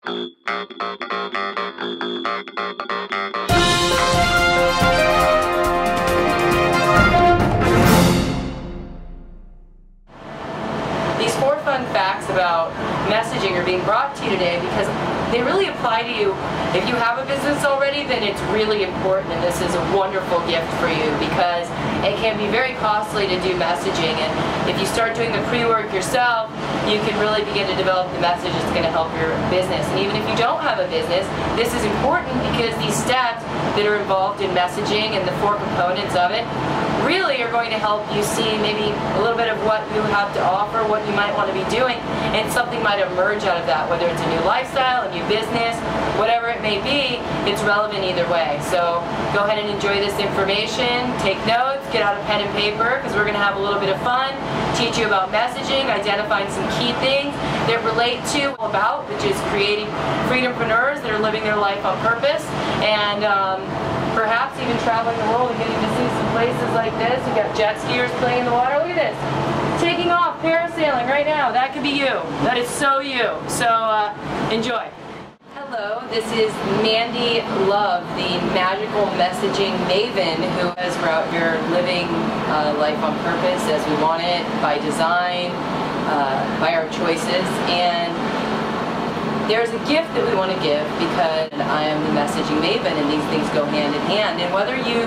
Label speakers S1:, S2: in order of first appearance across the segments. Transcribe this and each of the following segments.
S1: These 4 fun facts about messaging are being brought to you today because they really apply to you. If you have a business already, then it's really important, and this is a wonderful gift for you because it can be very costly to do messaging, and if you start doing the pre-work yourself, you can really begin to develop the message that's going to help your business. And even if you don't have a business, this is important because these steps that are involved in messaging and the 4 components of it really are going to help you see maybe a little bit of what you have to offer, what you might want to be doing, and something might emerge out of that, whether it's a new lifestyle, a new business, whatever it may be, it's relevant either way. So go ahead and enjoy this information, take notes, get out a pen and paper because we're going to have a little bit of fun, teach you about messaging, identifying some key things that relate to about, which is creating freedompreneurs that are living their life on purpose, and perhaps even traveling the world and getting to see some places like this. You've got jet skiers playing in the water. Look at this. Taking off, parasailing right now. That could be you. That is so you. So enjoy. Hello, this is Mandy Love, the magical messaging maven who has brought your living life on purpose as we want it, by design, by our choices. And there's a gift that we want to give because I am the messaging maven and these things go hand in hand. And whether you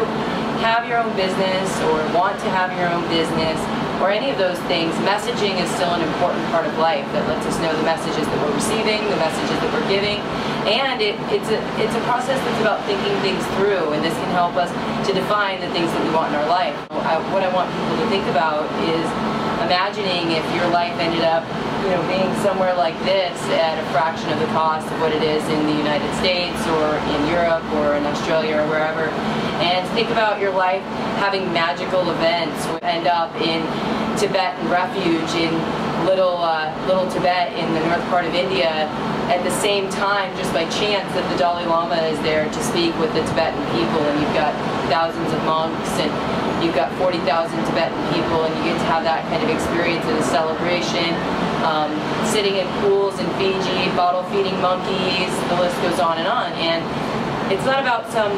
S1: have your own business or want to have your own business or any of those things, messaging is still an important part of life that lets us know the messages that we're receiving, the messages that we're giving. And it's a process that's about thinking things through, and this can help us to define the things that we want in our life. What I want people to think about is imagining if your life ended up being somewhere like this at a fraction of the cost of what it is in the United States or in Europe or in Australia or wherever. And think about your life having magical events. End up in Tibetan refuge in little Tibet in the north part of India at the same time, just by chance, that the Dalai Lama is there to speak with the Tibetan people, and you've got thousands of monks and you've got 40,000 Tibetan people, and you get to have that kind of experience at a celebration. Sitting in pools in Fiji, bottle feeding monkeys, the list goes on. And it's not about some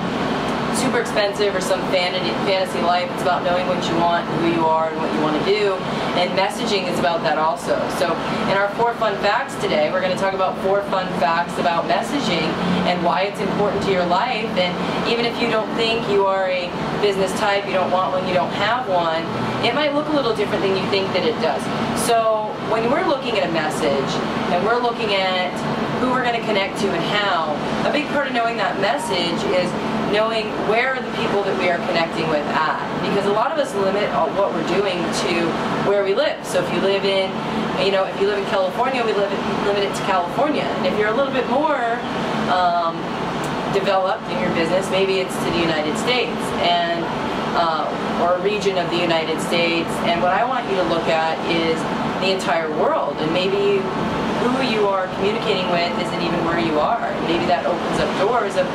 S1: super expensive or some fantasy life. It's about knowing what you want, who you are, and what you want to do. And messaging is about that also. So in our 4 fun facts today, we're going to talk about 4 fun facts about messaging and why it's important to your life. And even if you don't think you are a business type, you don't want one, you don't have one, it might look a little different than you think that it does. So when we're looking at a message and we're looking at who we're going to connect to and how, a big part of knowing that message is knowing where are the people that we are connecting with at. Because a lot of us limit what we're doing to where we live. So if you live in, if you live in California, we limit it to California. And if you're a little bit more developed in your business, maybe it's to the United States and or a region of the United States. And what I want you to look at is the entire world, and maybe who you are communicating with isn't even where you are. And maybe that opens up doors of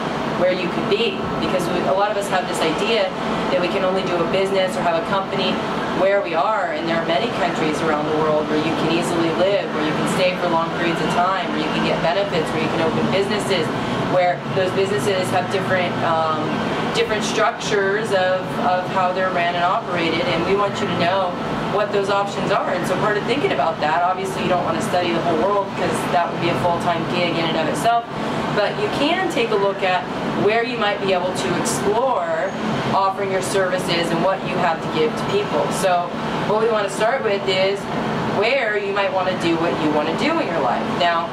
S1: where you could be, because a lot of us have this idea that we can only do a business or have a company where we are, and there are many countries around the world where you can easily live, where you can stay for long periods of time, where you can get benefits, where you can open businesses, where those businesses have different structures of how they're ran and operated, and we want you to know what those options are. And so part of thinking about that, obviously you don't want to study the whole world because that would be a full-time gig in and of itself, but you can take a look at where you might be able to explore offering your services and what you have to give to people. So what we want to start with is where you might want to do what you want to do in your life. Now,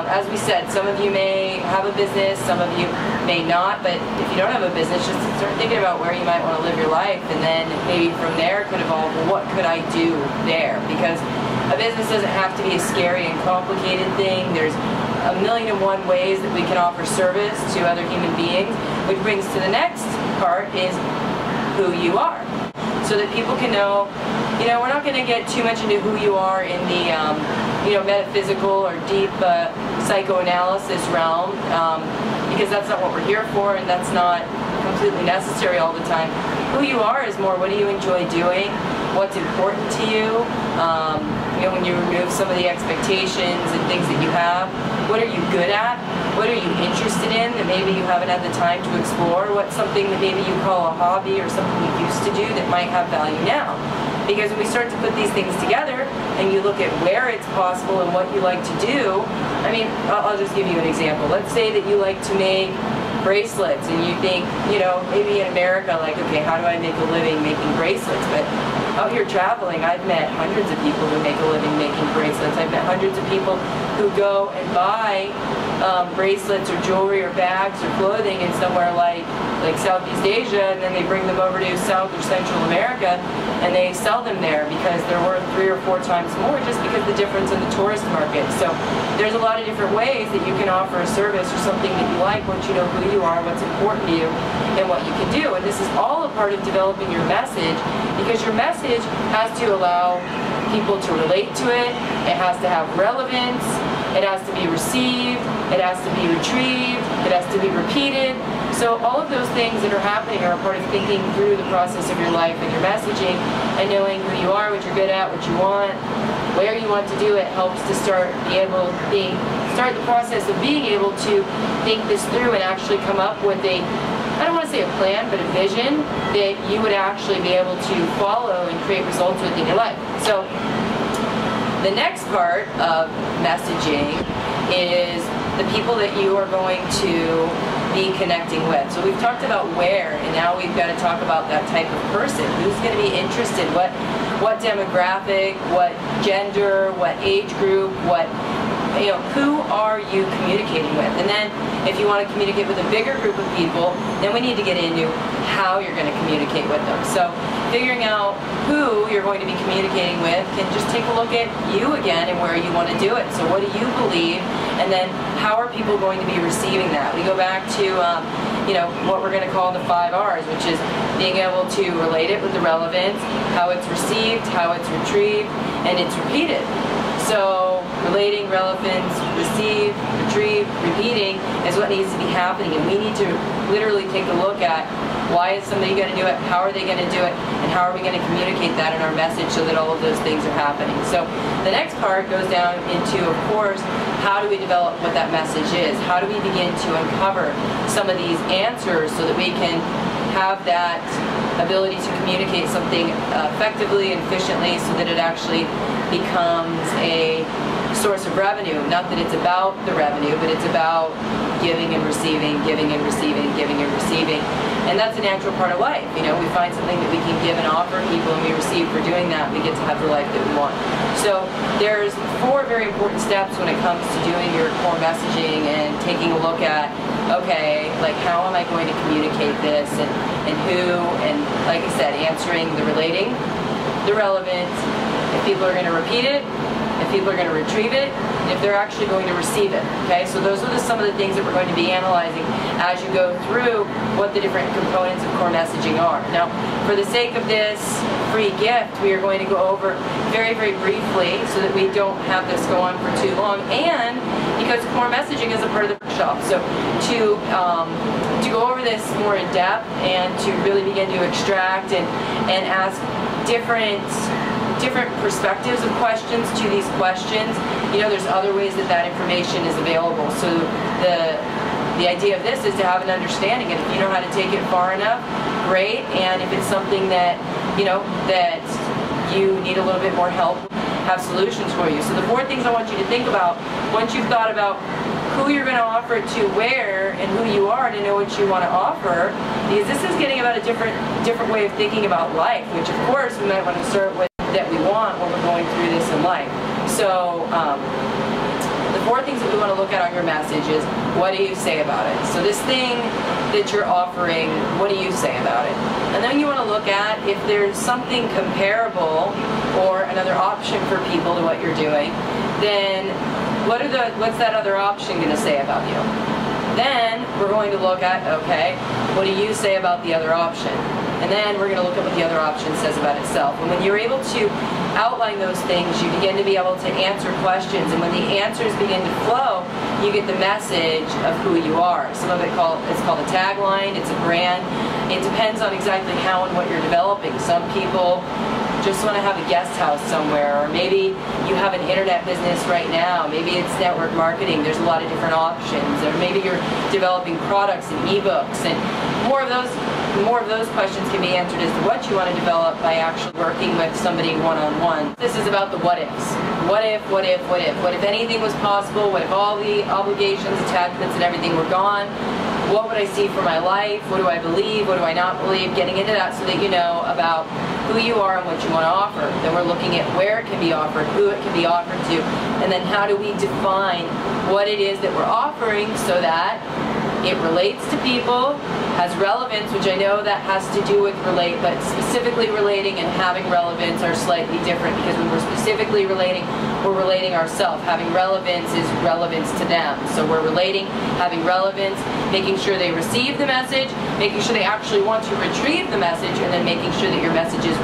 S1: as we said, some of you may have a business, some of you may not, but if you don't have a business, just start thinking about where you might want to live your life, and then maybe from there could evolve, well, what could I do there? Because a business doesn't have to be a scary and complicated thing. There's a million and one ways that we can offer service to other human beings, which brings to the next part is who you are. So that people can know, we're not going to get too much into who you are in the, metaphysical or deep psychoanalysis realm, because that's not what we're here for, and that's not completely necessary all the time. Who you are is more, what do you enjoy doing? What's important to you? when you remove some of the expectations and things that you have, what are you good at? What are you interested in that maybe you haven't had the time to explore? What's something that maybe you call a hobby or something you used to do that might have value now? Because when we start to put these things together and you look at where it's possible and what you like to do, I mean, I'll just give you an example. Let's say that you like to make bracelets and you think, you know, maybe in America, like, okay, how do I make a living making bracelets? But out here traveling, I've met hundreds of people who make a living making bracelets. I've met hundreds of people who go and buy bracelets or jewelry or bags or clothing in somewhere like Southeast Asia, and then they bring them over to South or Central America and they sell them there because they're worth 3 or 4 times more, just because the difference in the tourist market. So there's a lot of different ways that you can offer a service or something that you like once you know who you are, what's important to you, and what you can do. And this is all a part of developing your message, because your message has to allow people to relate to it. It has to have relevance. It has to be received. It has to be retrieved. It has to be repeated. So all of those things that are happening are a part of thinking through the process of your life and your messaging, and knowing who you are, what you're good at, what you want, where you want to do it helps to start the process of being able to think this through and actually come up with a, I don't want to say a plan, but a vision that you would actually be able to follow and create results with in your life. So the next part of messaging is the people that you are going to be connecting with. So we've talked about where, and now we've got to talk about that type of person. Who's going to be interested? What demographic? What gender? What age group? Who are you communicating with? And then if you want to communicate with a bigger group of people, then we need to get into how you're going to communicate with them. So figuring out who you're going to be communicating with can just take a look at you again and where you want to do it. So what do you believe? And then how are people going to be receiving that? We go back to what we're going to call the 5 R's, which is being able to relate it with the relevance, how it's received, how it's retrieved, and it's repeated. So relating, relevance, receive, retrieve, repeating is what needs to be happening, and we need to literally take a look at why is somebody going to do it, how are they going to do it, and how are we going to communicate that in our message so that all of those things are happening. So the next part goes down into, of course, how do we develop what that message is? How do we begin to uncover some of these answers so that we can have that ability to communicate something effectively and efficiently so that it actually becomes a source of revenue. Not that it's about the revenue, but it's about giving and receiving, giving and receiving, giving and receiving. And that's a natural part of life. You know, we find something that we can give and offer people and we receive for doing that, we get to have the life that we want. So there's 4 very important steps when it comes to doing your core messaging and taking a look at, okay, like how am I going to communicate this and who, and like I said, answering the relating, the relevant, if people are going to repeat it, if people are going to retrieve it, and if they're actually going to receive it. Okay, so those are some of the things that we're going to be analyzing as you go through what the different components of core messaging are. Now, for the sake of this free gift, we are going to go over very, very briefly so that we don't have this go on for too long, and because core messaging is a part of the workshop. So to go over this more in depth and to really begin to extract and ask different perspectives of questions to these questions, there's other ways that information is available. So the idea of this is to have an understanding, and if you know how to take it far enough, great. And if it's something that that you need a little bit more help, have solutions for you. So the 4 things I want you to think about once you've thought about who you're going to offer it to, where, and who you are to know what you want to offer, because this is getting about a different way of thinking about life, which of course we might want to start with that we want when we're going through this in life. So the 4 things that we want to look at on your message is, what do you say about it? So this thing that you're offering, what do you say about it? And then you want to look at if there's something comparable or another option for people to what you're doing, then what's that other option going to say about you? Then we're going to look at, okay, what do you say about the other option? And then we're going to look at what the other option says about itself. And when you're able to outline those things, you begin to be able to answer questions. And when the answers begin to flow, you get the message of who you are. Some of it's called a tagline, it's a brand. It depends on exactly how and what you're developing. Some people just want to have a guest house somewhere, or maybe you have an internet business right now, maybe it's network marketing, there's a lot of different options, or maybe you're developing products and ebooks, and more of those questions can be answered as to what you want to develop by actually working with somebody one-on-one. This is about the what ifs. What if, what if, what if? What if anything was possible? What if all the obligations, attachments, and everything were gone? What would I see for my life? What do I believe? What do I not believe? Getting into that so that you know about who you are and what you want to offer. Then we're looking at where it can be offered, who it can be offered to, and then how do we define what it is that we're offering so that it relates to people, has relevance, which I know that has to do with relate, but specifically relating and having relevance are slightly different, because when we're specifically relating, we're relating ourselves. Having relevance is relevance to them. So we're relating, having relevance, making sure they receive the message, making sure they actually want to retrieve the message, and then making sure that your message is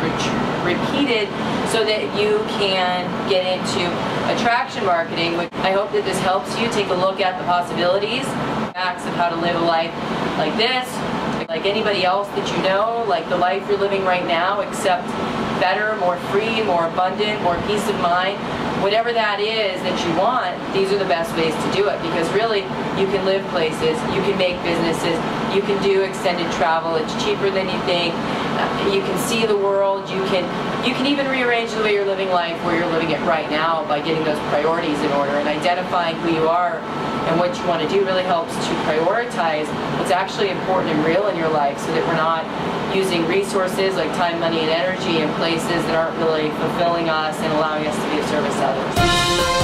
S1: repeated so that you can get into attraction marketing. I hope that this helps you take a look at the possibilities, facts of how to live a life like this, like anybody else that you know, like the life you're living right now, except better, more free, more abundant, more peace of mind. Whatever that is that you want, these are the best ways to do it, because really you can live places, you can make businesses, you can do extended travel, it's cheaper than you think, you can see the world, you can even rearrange the way you're living life where you're living it right now by getting those priorities in order, and identifying who you are and what you want to do really helps to prioritize what's actually important and real in your life, so that we're not using resources like time, money, and energy in places that aren't really fulfilling us and allowing us to be of service to others.